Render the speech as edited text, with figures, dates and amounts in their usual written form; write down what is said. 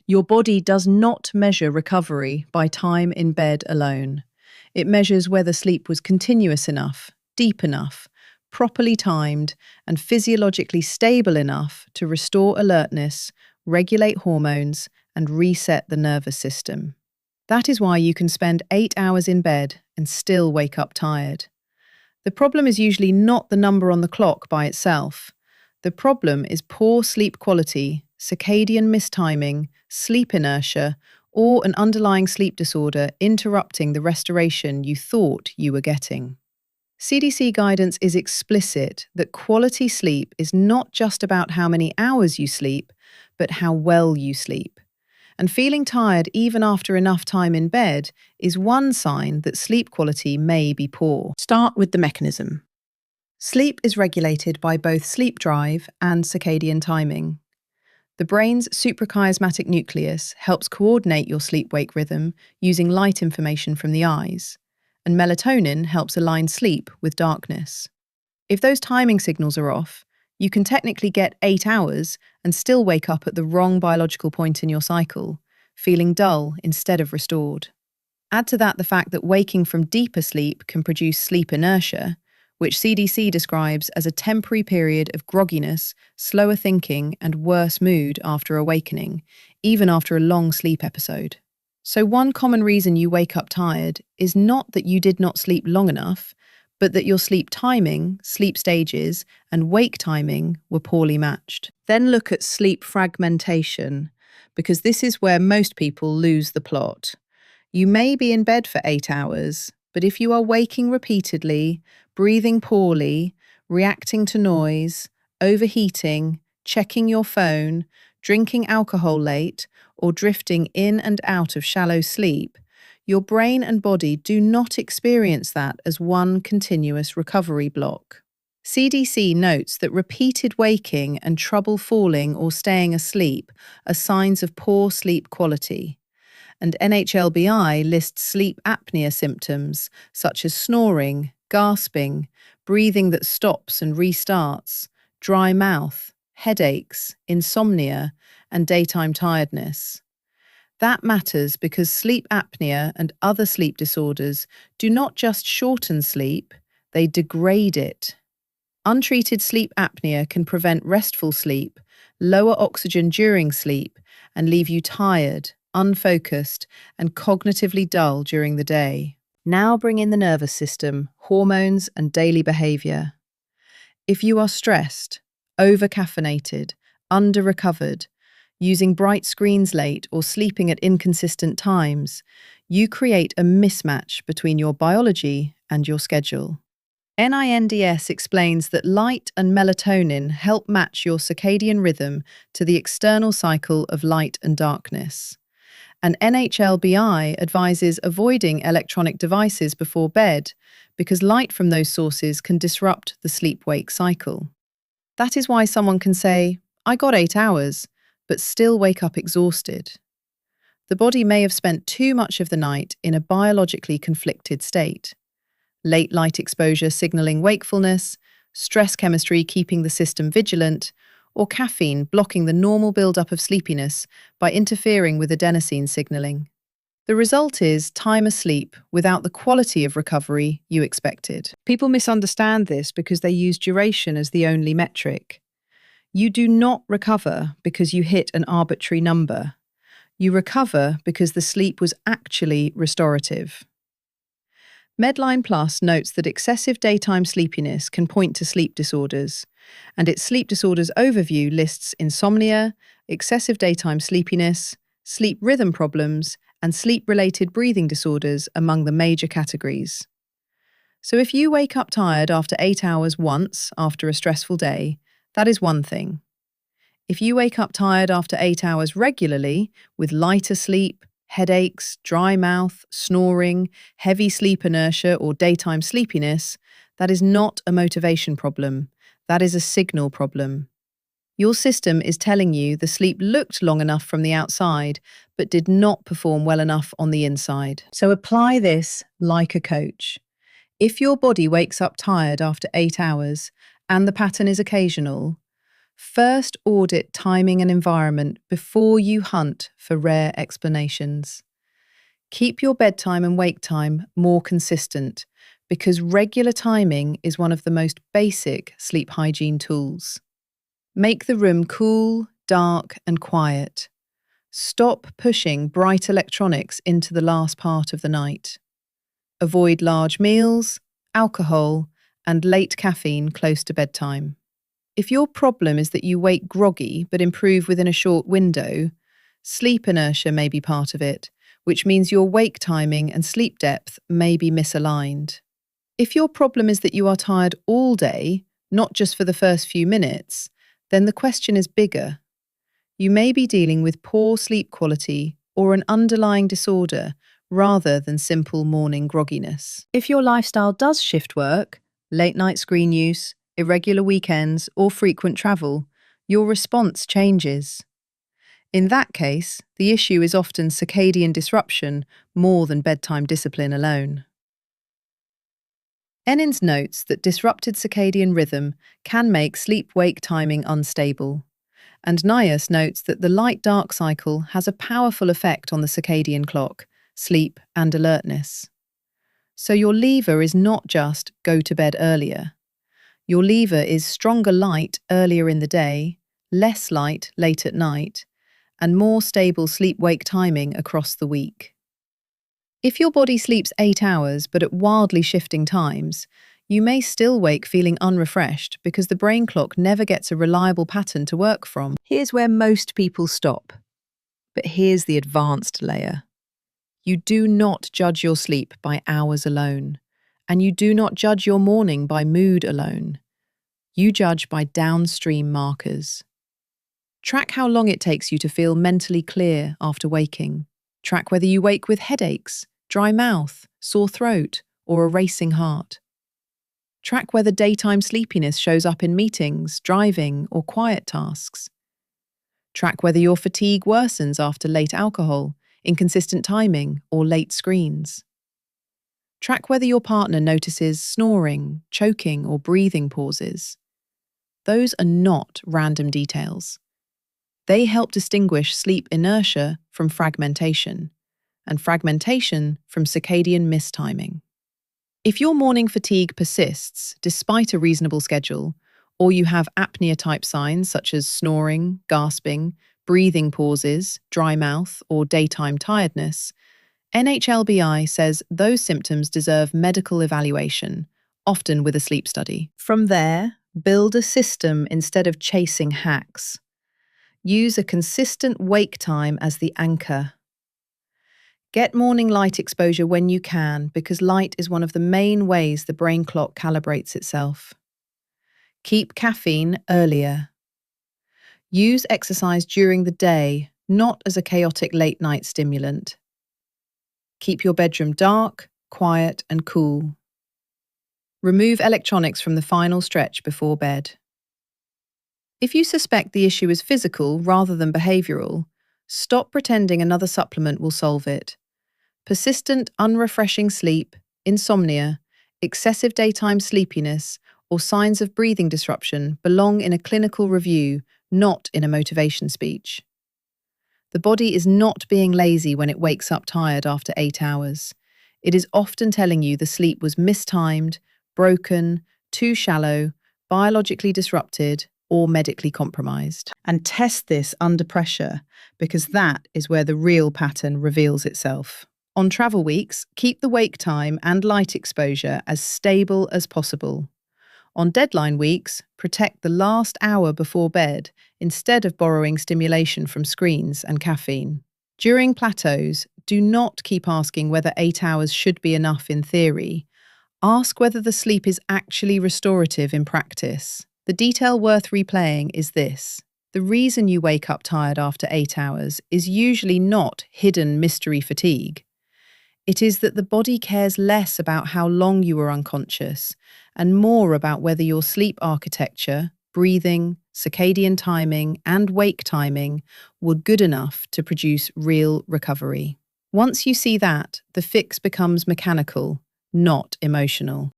Your body does not measure recovery by time in bed alone. It measures whether sleep was continuous enough, deep enough, properly timed, and physiologically stable enough to restore alertness, regulate hormones, and reset the nervous system. That is why you can spend 8 hours in bed and still wake up tired. The problem is usually not the number on the clock by itself. The problem is poor sleep quality, circadian mistiming, sleep inertia, or an underlying sleep disorder interrupting the restoration you thought you were getting. CDC guidance is explicit that quality sleep is not just about how many hours you sleep, but how well you sleep. And feeling tired even after enough time in bed is one sign that sleep quality may be poor. Start with the mechanism. Sleep is regulated by both sleep drive and circadian timing. The brain's suprachiasmatic nucleus helps coordinate your sleep-wake rhythm using light information from the eyes, and melatonin helps align sleep with darkness. If those timing signals are off, you can technically get 8 hours and still wake up at the wrong biological point in your cycle, feeling dull instead of restored. Add to that the fact that waking from deeper sleep can produce sleep inertia, which CDC describes as a temporary period of grogginess, slower thinking, and worse mood after awakening, even after a long sleep episode. So one common reason you wake up tired is not that you did not sleep long enough, but that your sleep timing, sleep stages, and wake timing were poorly matched. Then look at sleep fragmentation, because this is where most people lose the plot. You may be in bed for 8 hours, but if you are waking repeatedly, breathing poorly, reacting to noise, overheating, checking your phone, drinking alcohol late, or drifting in and out of shallow sleep, your brain and body do not experience that as one continuous recovery block. CDC notes that repeated waking and trouble falling or staying asleep are signs of poor sleep quality. And NHLBI lists sleep apnea symptoms such as snoring, gasping, breathing that stops and restarts, dry mouth, headaches, insomnia, and daytime tiredness. That matters because sleep apnea and other sleep disorders do not just shorten sleep, they degrade it. Untreated sleep apnea can prevent restful sleep, lower oxygen during sleep, and leave you tired, unfocused, and cognitively dull during the day. Now bring in the nervous system, hormones, and daily behavior. If you are stressed, over-caffeinated, under-recovered, using bright screens late, or sleeping at inconsistent times, you create a mismatch between your biology and your schedule. NINDS explains that light and melatonin help match your circadian rhythm to the external cycle of light and darkness. And NHLBI advises avoiding electronic devices before bed because light from those sources can disrupt the sleep-wake cycle. That is why someone can say, "I got 8 hours," but still wake up exhausted. The body may have spent too much of the night in a biologically conflicted state. Late light exposure signaling wakefulness, stress chemistry keeping the system vigilant, or caffeine blocking the normal buildup of sleepiness by interfering with adenosine signaling. The result is time asleep without the quality of recovery you expected. People misunderstand this because they use duration as the only metric. You do not recover because you hit an arbitrary number. You recover because the sleep was actually restorative. Medline Plus notes that excessive daytime sleepiness can point to sleep disorders, and its sleep disorders overview lists insomnia, excessive daytime sleepiness, sleep rhythm problems, and sleep-related breathing disorders among the major categories. So if you wake up tired after 8 hours once after a stressful day, that is one thing. If you wake up tired after 8 hours regularly, with lighter sleep, headaches, dry mouth, snoring, heavy sleep inertia, or daytime sleepiness, that is not a motivation problem. That is a signal problem. Your system is telling you the sleep looked long enough from the outside, but did not perform well enough on the inside. So apply this like a coach. If your body wakes up tired after 8 hours, and the pattern is occasional, First, audit timing and environment before you hunt for rare explanations. Keep your bedtime and wake time more consistent because regular timing is one of the most basic sleep hygiene tools. Make the room cool, dark, and quiet. Stop pushing bright electronics into the last part of the night. Avoid large meals, alcohol, and late caffeine close to bedtime. If your problem is that you wake groggy but improve within a short window, sleep inertia may be part of it, which means your wake timing and sleep depth may be misaligned. If your problem is that you are tired all day, not just for the first few minutes, then the question is bigger. You may be dealing with poor sleep quality or an underlying disorder rather than simple morning grogginess. If your lifestyle does shift work, late night screen use, irregular weekends, or frequent travel, your response changes. In that case, the issue is often circadian disruption more than bedtime discipline alone. Enins notes that disrupted circadian rhythm can make sleep-wake timing unstable, and Nias notes that the light-dark cycle has a powerful effect on the circadian clock, sleep, and alertness. So your lever is not just go to bed earlier. Your lever is stronger light earlier in the day, less light late at night, and more stable sleep-wake timing across the week. If your body sleeps 8 hours but at wildly shifting times, you may still wake feeling unrefreshed because the brain clock never gets a reliable pattern to work from. Here's where most people stop. But here's the advanced layer. You do not judge your sleep by hours alone, and you do not judge your morning by mood alone. You judge by downstream markers. Track how long it takes you to feel mentally clear after waking. Track whether you wake with headaches, dry mouth, sore throat, or a racing heart. Track whether daytime sleepiness shows up in meetings, driving, or quiet tasks. Track whether your fatigue worsens after late alcohol, inconsistent timing, or late screens. Track whether your partner notices snoring, choking, or breathing pauses. Those are not random details. They help distinguish sleep inertia from fragmentation, and fragmentation from circadian mistiming. If your morning fatigue persists despite a reasonable schedule, or you have apnea-type signs such as snoring, gasping, breathing pauses, dry mouth, or daytime tiredness, NHLBI says those symptoms deserve medical evaluation, often with a sleep study. From there, build a system instead of chasing hacks. Use a consistent wake time as the anchor. Get morning light exposure when you can because light is one of the main ways the brain clock calibrates itself. Keep caffeine earlier. Use exercise during the day, not as a chaotic late-night stimulant. Keep your bedroom dark, quiet, and cool. Remove electronics from the final stretch before bed. If you suspect the issue is physical rather than behavioral, stop pretending another supplement will solve it. Persistent, unrefreshing sleep, insomnia, excessive daytime sleepiness, or signs of breathing disruption belong in a clinical review, not in a motivation speech. The body is not being lazy when it wakes up tired after 8 hours. It is often telling you the sleep was mistimed, broken, too shallow, biologically disrupted, or medically compromised. And test this under pressure, because that is where the real pattern reveals itself. On travel weeks, keep the wake time and light exposure as stable as possible. On deadline weeks, protect the last hour before bed instead of borrowing stimulation from screens and caffeine. During plateaus, do not keep asking whether 8 hours should be enough in theory. Ask whether the sleep is actually restorative in practice. The detail worth replaying is this. The reason you wake up tired after 8 hours is usually not hidden mystery fatigue. It is that the body cares less about how long you were unconscious and more about whether your sleep architecture, breathing, circadian timing, and wake timing were good enough to produce real recovery. Once you see that, the fix becomes mechanical, not emotional.